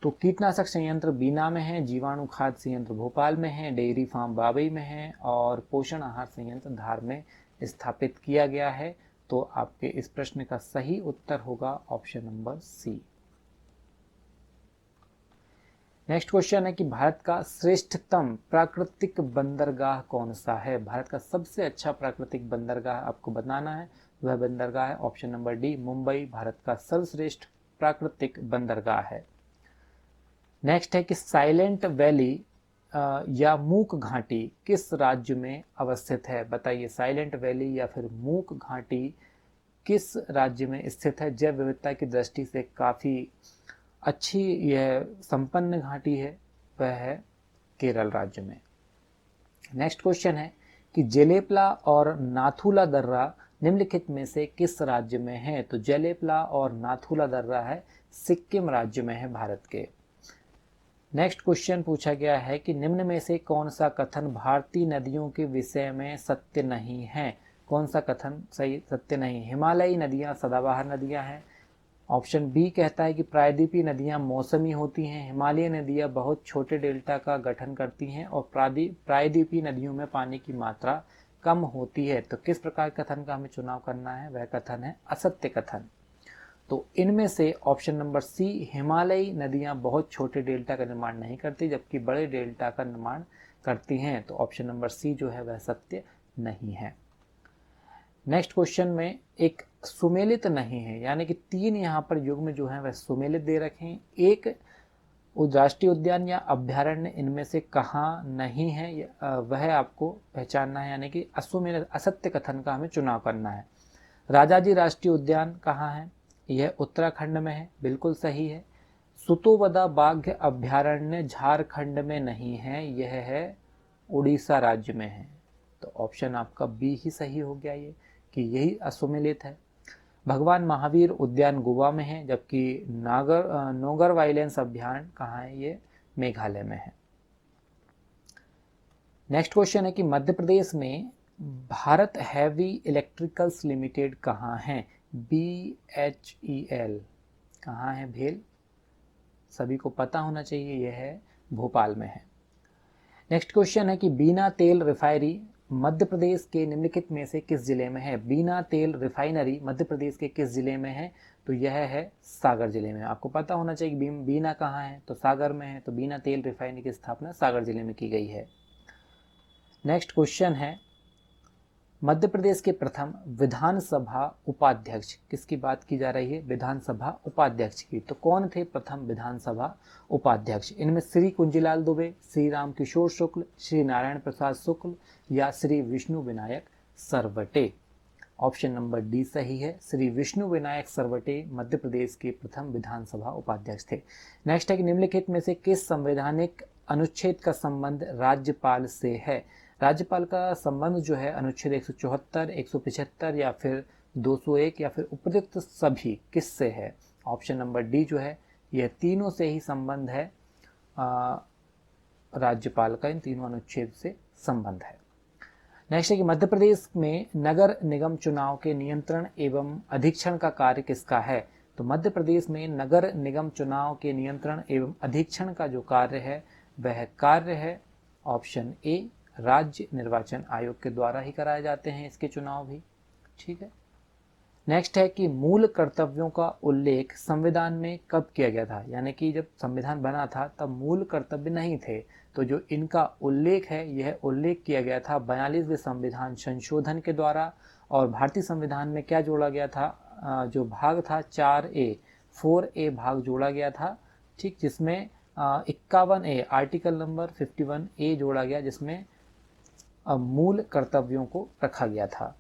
तो कीटनाशक संयंत्र बीना में है, जीवाणु खाद संयंत्र भोपाल में है, डेयरी फार्म बाबई में है और पोषण आहार संयंत्र धार में स्थापित किया गया है। तो आपके इस प्रश्न का सही उत्तर होगा option number C. Next question है कि भारत का श्रेष्ठतम प्राकृतिक बंदरगाह कौन सा है। भारत का सबसे अच्छा प्राकृतिक बंदरगाह आपको बताना है, वह बंदरगाह है option number D, Mumbai Bharat का सर्वश्रेष्ठ प्राकृतिक बंदरगाह है। नेक्स्ट है कि साइलेंट वैली या मूक घाटी किस राज्य में अवस्थित है। बताइए, साइलेंट वैली या फिर मूक घाटी किस राज्य में स्थित है। जैव विविधता की दृष्टि से काफ़ी अच्छी यह संपन्न घाटी है, वह है केरल राज्य में। नेक्स्ट क्वेश्चन है कि जेलेपला और नाथुला दर्रा निम्नलिखित में से किस राज्य में है। तो जेलेपला और नाथुला दर्रा है सिक्किम राज्य में है भारत के। नेक्स्ट क्वेश्चन पूछा गया है कि निम्न में से कौन सा कथन भारतीय नदियों के विषय में सत्य नहीं है। कौन सा कथन सही सत्य नहीं। हिमालयी नदियां सदाबहार नदियां हैं। ऑप्शन बी कहता है कि प्रायद्वीपीय नदियां मौसमी होती हैं। हिमालयी नदियां बहुत छोटे डेल्टा का गठन करती हैं और प्रायद्वीपीय नदियों में पानी की मात्रा कम होती है। तो किस प्रकार कथन का हमें चुनाव करना है, वह कथन है असत्य कथन। तो इनमें से ऑप्शन नंबर सी, हिमालयी नदियां बहुत छोटे डेल्टा का निर्माण नहीं करती जबकि बड़े डेल्टा का निर्माण करती हैं। तो ऑप्शन नंबर सी जो है वह सत्य नहीं है। नेक्स्ट क्वेश्चन में एक सुमेलित नहीं है, यानी कि तीन यहाँ पर युग्म जो है वह सुमेलित दे रखे हैं। एक राष्ट्रीय उद्यान या अभ्यारण्य इनमें से कहाँ नहीं है, वह आपको पहचानना है, यानी कि असुमेलित असत्य कथन का हमें चुनाव करना है। राजाजी राष्ट्रीय उद्यान कहाँ है, यह उत्तराखंड में है, बिल्कुल सही है। सुतोवदा बाघ अभ्यारण्य झारखंड में नहीं है, यह है उड़ीसा राज्य में है। तो ऑप्शन आपका बी ही सही हो गया, ये कि यही असुमेलित है। भगवान महावीर उद्यान गोवा में है, जबकि नौगर वाइल्ड्स अभ्यारण्य कहाँ है, ये मेघालय में है। नेक्स्ट क्वेश्चन है कि मध्य प्रदेश में भारत हैवी इलेक्ट्रिकल्स लिमिटेड कहाँ है। BHEL कहाँ है, भेल, सभी को पता होना चाहिए, यह है भोपाल में है। नेक्स्ट क्वेश्चन है कि बीना तेल रिफाइनरी मध्य प्रदेश के निम्नलिखित में से किस जिले में है। बीना तेल रिफाइनरी मध्य प्रदेश के किस जिले में है। तो यह है सागर जिले में। आपको पता होना चाहिए कि बीना कहाँ है, तो सागर में है। तो बीना तेल रिफाइनरी की स्थापना सागर जिले में की गई है। नेक्स्ट क्वेश्चन है मध्य प्रदेश के प्रथम विधानसभा उपाध्यक्ष, किसकी बात की जा रही है, विधानसभा उपाध्यक्ष की। तो कौन थे प्रथम विधानसभा उपाध्यक्ष। इनमें श्री कुंजीलाल दुबे, श्री राम किशोर शुक्ल, श्री नारायण प्रसाद शुक्ल या Shri Vishnu Vinayak Sarwate. Option number D सही है, श्री विष्णु विनायक सरवटे मध्य प्रदेश के प्रथम विधानसभा उपाध्यक्ष थे। नेक्स्ट है कि निम्नलिखित में से किस संवैधानिक अनुच्छेद का संबंध राज्यपाल से है। राज्यपाल का संबंध जो है अनुच्छेद 174, 175 या फिर 201 या फिर उपयुक्त सभी किससे है। ऑप्शन नंबर डी जो है यह तीनों से ही संबंध है, राज्यपाल का इन तीनों अनुच्छेद से संबंध है। नेक्स्ट है कि मध्य प्रदेश में नगर निगम चुनाव के नियंत्रण एवं अधीक्षण का कार्य किसका है। तो मध्य प्रदेश में नगर निगम चुनाव के नियंत्रण एवं अधीक्षण का जो कार्य है वह कार्य है ऑप्शन ए, राज्य निर्वाचन आयोग के द्वारा ही कराए जाते हैं इसके चुनाव भी। ठीक है। नेक्स्ट है कि मूल कर्तव्यों का उल्लेख संविधान में कब किया गया था, यानी कि जब संविधान बना था तब मूल कर्तव्य नहीं थे। तो जो इनका उल्लेख है यह उल्लेख किया गया था 42वें संविधान संशोधन के द्वारा। और भारतीय संविधान में क्या जोड़ा गया था, जो भाग था 4A भाग जोड़ा गया था। ठीक, जिसमें 51A आर्टिकल नंबर 51A जोड़ा गया, जिसमें मूल कर्तव्यों को रखा गया था।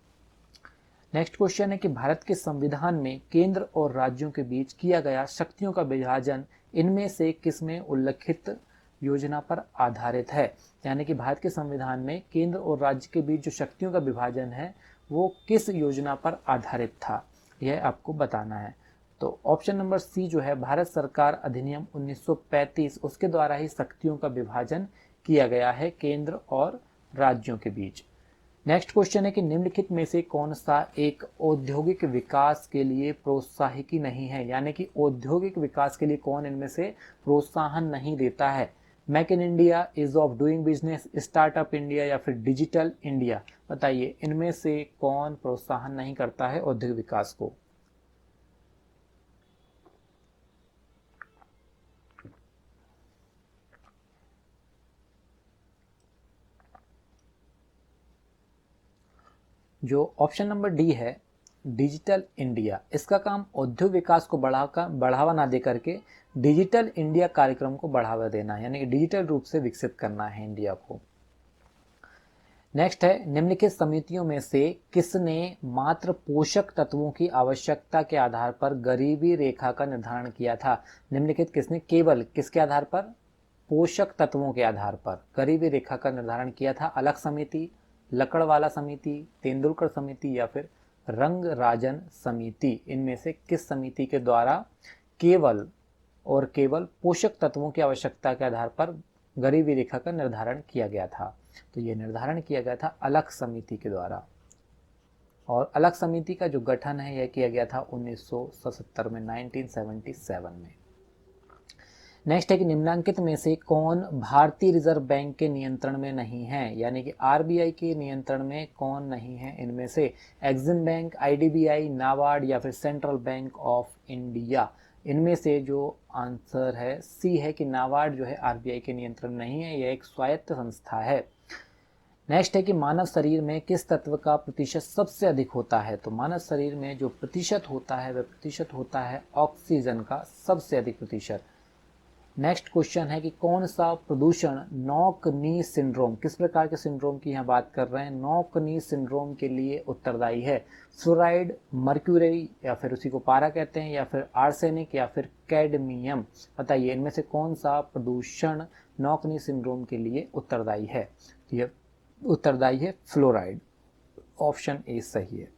नेक्स्ट क्वेश्चन है कि भारत के संविधान में केंद्र और राज्यों के बीच किया गया शक्तियों का विभाजन इनमें से किसमें उल्लेखित योजना पर आधारित है। यानी कि भारत के संविधान में केंद्र और राज्य के बीच जो शक्तियों का विभाजन है वो किस योजना पर आधारित था, यह आपको बताना है। तो ऑप्शन नंबर सी जो है भारत सरकार अधिनियम 1935, उसके द्वारा ही शक्तियों का विभाजन किया गया है केंद्र और राज्यों के बीच। नेक्स्ट क्वेश्चन है कि निम्नलिखित में से कौन सा एक औद्योगिक विकास के लिए प्रोत्साहकी नहीं है, यानी कि औद्योगिक विकास के लिए कौन इनमें से प्रोत्साहन नहीं देता है। Make in India, is of doing business, startup India या फिर डिजिटल इंडिया। बताइए इनमें से कौन प्रोत्साहन नहीं करता है औद्योगिक विकास को। जो ऑप्शन नंबर डी है डिजिटल इंडिया, इसका काम औद्योगिक विकास को बढ़ावा ना दे करके डिजिटल इंडिया कार्यक्रम को बढ़ावा देना है, यानी कि डिजिटल रूप से विकसित करना है इंडिया को। नेक्स्ट है निम्नलिखित समितियों में से किसने मात्र पोषक तत्वों की आवश्यकता के आधार पर गरीबी रेखा का निर्धारण किया था। निम्नलिखित किसने केवल किसके आधार पर, पोषक तत्वों के आधार पर गरीबी रेखा का निर्धारण किया था। अलग समिति, लकड़वाला समिति, तेंदुलकर समिति या फिर रंगराजन समिति। इनमें से किस समिति के द्वारा केवल और केवल पोषक तत्वों की आवश्यकता के आधार पर गरीबी रेखा का निर्धारण किया गया था। तो ये निर्धारण किया गया था अलग समिति के द्वारा, और अलग समिति का जो गठन है यह किया गया था 1977 में, 1977 में। नेक्स्ट है कि निम्नलिखित में से कौन भारतीय रिजर्व बैंक के नियंत्रण में नहीं है, यानी कि आरबीआई के नियंत्रण में कौन नहीं है इनमें से। एक्सिम बैंक, आईडीबीआई, नाबार्ड या फिर सेंट्रल बैंक ऑफ इंडिया। इनमें से जो आंसर है सी है कि नाबार्ड जो है आरबीआई के नियंत्रण नहीं है, यह एक स्वायत्त संस्था है। नेक्स्ट है कि मानव शरीर में किस तत्व का प्रतिशत सबसे अधिक होता है। तो मानव शरीर में जो प्रतिशत होता है वह प्रतिशत होता है ऑक्सीजन का सबसे अधिक प्रतिशत। नेक्स्ट क्वेश्चन है कि कौन सा प्रदूषण नॉक नी सिंड्रोम, किस प्रकार के सिंड्रोम की यहाँ बात कर रहे हैं, नॉक नी सिंड्रोम के लिए उत्तरदायी है। फ्लोराइड, मर्क्यूरी या फिर उसी को पारा कहते हैं, या फिर आर्सेनिक या फिर कैडमियम। बताइए इनमें से कौन सा प्रदूषण नॉक नी सिंड्रोम के लिए उत्तरदायी है। यह उत्तरदायी है फ्लोराइड, ऑप्शन ए सही है।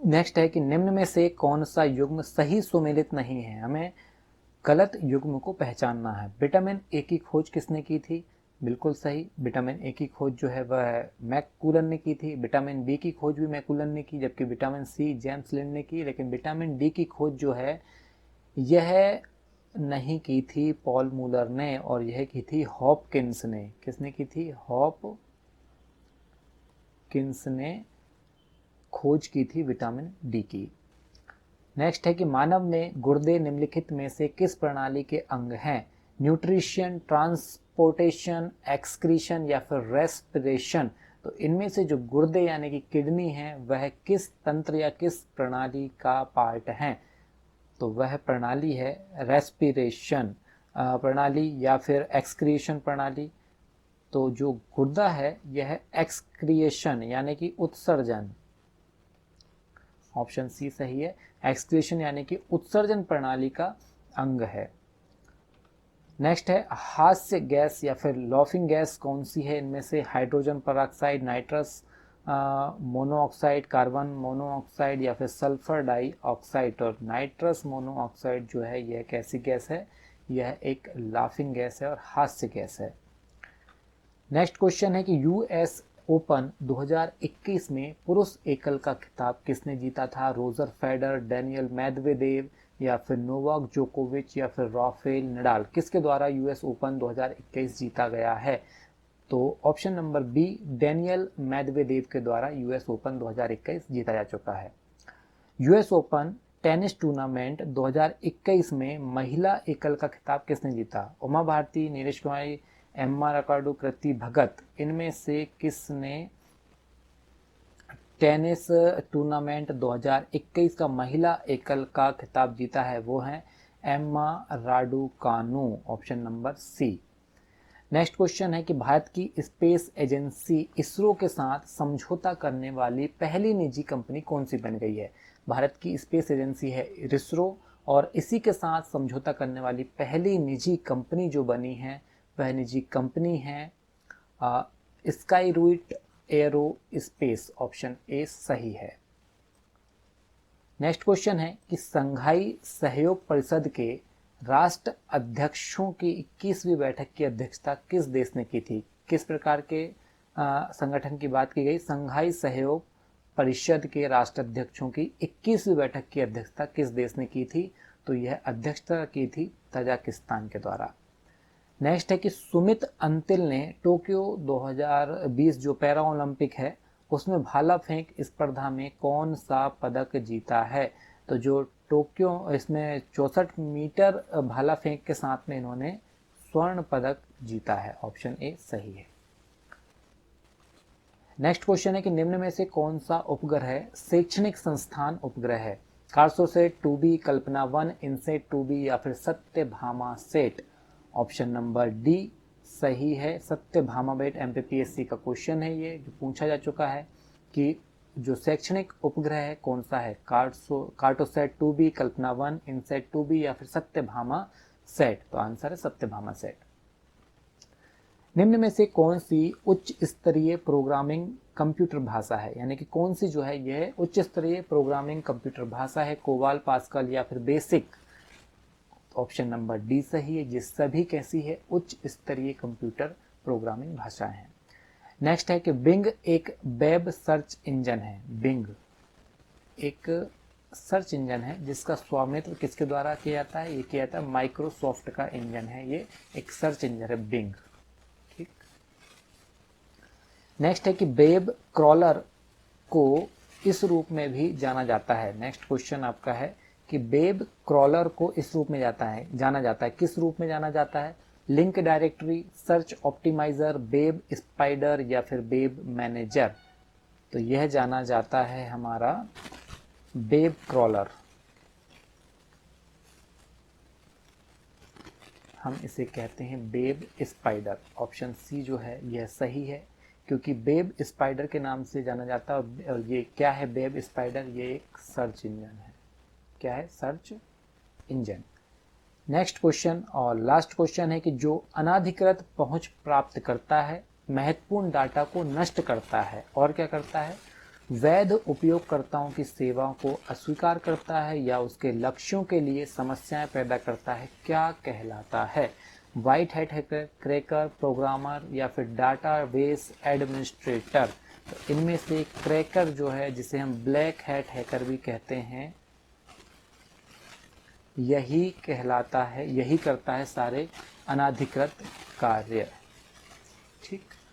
नेक्स्ट है कि निम्न में से कौन सा युग्म सही सुमेलित नहीं है, हमें गलत युग्म को पहचानना है। विटामिन ए की खोज किसने की थी, बिल्कुल सही, विटामिन ए की खोज जो है वह मैककूलन ने की थी। विटामिन बी की खोज भी मैककूलन ने की, जबकि विटामिन सी जेम्स लिंड ने की। लेकिन विटामिन डी की खोज जो है यह नहीं की थी पॉल मूलर ने, और यह की थी हॉपकिंस ने। किसने की थी, हॉपकिंस ने खोज की थी विटामिन डी की। नेक्स्ट है कि मानव में गुर्दे निम्नलिखित में से किस प्रणाली के अंग हैं। न्यूट्रिशन, ट्रांसपोर्टेशन, एक्सक्रीशन या फिर रेस्पिरेशन। तो इनमें से जो गुर्दे यानी कि किडनी है वह किस तंत्र या किस प्रणाली का पार्ट है। तो वह प्रणाली है रेस्पिरेशन प्रणाली या फिर एक्सक्रिएशन प्रणाली। तो जो गुर्दा है यह एक्सक्रिएशन यानी कि उत्सर्जन, ऑप्शन सी सही है, एक्सक्रीशन यानी कि उत्सर्जन प्रणाली का अंग है। नेक्स्ट है हास्य गैस या फिर लॉफिंग गैस कौन सी है इनमें से। Hydrogen peroxide, nitrous monoxide, carbon monoxide या फिर सल्फर डाइऑक्साइड। और नाइट्रस मोनोऑक्साइड जो है यह कैसी गैस है, यह एक लाफिंग गैस है और हास्य गैस है। नेक्स्ट क्वेश्चन है कि यूएस ओपन 2021 में पुरुष एकल का खिताब किसने जीता था। रोजर फेडर, डेनियल मेदवेदेव या फिर नोवाक जोकोविच या फिर राफेल नडाल। किसके द्वारा यूएस ओपन 2021 जीता गया है। तो option number B Daniil Medvedev के द्वारा यूएस ओपन 2021 जीता जा चुका है। यूएस ओपन टेनिस टूर्नामेंट 2021 में महिला एकल का खिताब किसने जीता। उमा भारती, नीरज कुमारी, एम्मा रकाडू, कृति भगत। इनमें से किसने टेनिस टूर्नामेंट 2021 का महिला एकल का खिताब जीता है, वो है Emma Raducanu, option number C. Next question है कि भारत की स्पेस एजेंसी इसरो के साथ समझौता करने वाली पहली निजी कंपनी कौन सी बन गई है। भारत की स्पेस एजेंसी है इसरो, और इसी के साथ समझौता करने वाली पहली निजी कंपनी जो बनी है वह निजी कंपनी है Skyroot Aerospace, option A सही है। नेक्स्ट क्वेश्चन है कि संघाई सहयोग परिषद के राष्ट्र अध्यक्षों की 21वीं बैठक की अध्यक्षता किस देश ने की थी। किस प्रकार के संगठन की बात की गई। संघाई सहयोग परिषद के राष्ट्राध्यक्षों की 21वीं बैठक की अध्यक्षता किस देश ने की थी? तो यह अध्यक्षता की थी तजाकिस्तान के द्वारा। नेक्स्ट है कि सुमित अंतिल ने टोक्यो 2020 जो पैरा ओलंपिक है उसमें भाला फेंक स्पर्धा में कौन सा पदक जीता है? तो जो टोक्यो इसमें 64 मीटर भाला फेंक के साथ में इन्होंने स्वर्ण पदक जीता है। ऑप्शन ए सही है। नेक्स्ट क्वेश्चन है कि निम्न में से कौन सा उपग्रह शैक्षणिक संस्थान उपग्रह है? कार्टोसैट 2B, कल्पना 1, इनसेट 2B या फिर Satyabhama set? Option number D सही है। सत्यभामा बेट MPPSC का क्वेश्चन है, ये जो पूछा जा चुका है कि जो शैक्षणिक उपग्रह है कौन सा है? कार्टोसैट 2B, कल्पना 1, इनसेट 2B या फिर सत्यभामा सेट? तो आंसर है सत्यभामा सेट। निम्न में से कौन सी उच्च स्तरीय प्रोग्रामिंग कंप्यूटर भाषा है? यानी कि कौन सी जो है यह उच्च स्तरीय प्रोग्रामिंग कंप्यूटर भाषा है? कोबाल, पास्कल या फिर बेसिक? ऑप्शन नंबर डी सही है। जिस सभी कैसी है उच्च स्तरीय कंप्यूटर प्रोग्रामिंग भाषाएं हैं। नेक्स्ट है कि बिंग एक वेब सर्च इंजन है। बिंग एक सर्च इंजन है जिसका स्वामित्व किसके द्वारा किया जाता है? ये किया जाता है माइक्रोसॉफ्ट का इंजन है, ये एक सर्च इंजन है बिंग। ठीक। नेक्स्ट है कि वेब क्रॉलर को इस रूप में भी जाना जाता है। नेक्स्ट क्वेश्चन आपका है कि वेब क्रॉलर को इस रूप में जाना जाता है। किस रूप में जाना जाता है? Link directory, search optimizer, web spider या फिर वेब मैनेजर? तो यह जाना जाता है हमारा वेब क्रॉलर। हम इसे कहते हैं वेब स्पाइडर। ऑप्शन सी जो है यह सही है, क्योंकि वेब स्पाइडर के नाम से जाना जाता है। और ये क्या है वेब स्पाइडर? ये एक सर्च इंजन है। क्या है? Search engine. नेक्स्ट क्वेश्चन और लास्ट क्वेश्चन है कि जो अनाधिकृत पहुंच प्राप्त करता है, महत्वपूर्ण डाटा को नष्ट करता है और क्या करता है? वैध उपयोगकर्ताओं की सेवाओं को अस्वीकार करता है या उसके लक्ष्यों के लिए समस्याएं पैदा करता है, क्या कहलाता है? White hat hacker, cracker, programmer या फिर डाटाबेस एडमिनिस्ट्रेटर? तो इनमें से क्रैकर जो है, जिसे हम ब्लैक हैट हैकर भी कहते हैं, यही कहलाता है, यही करता है सारे अनाधिकृत कार्य। ठीक।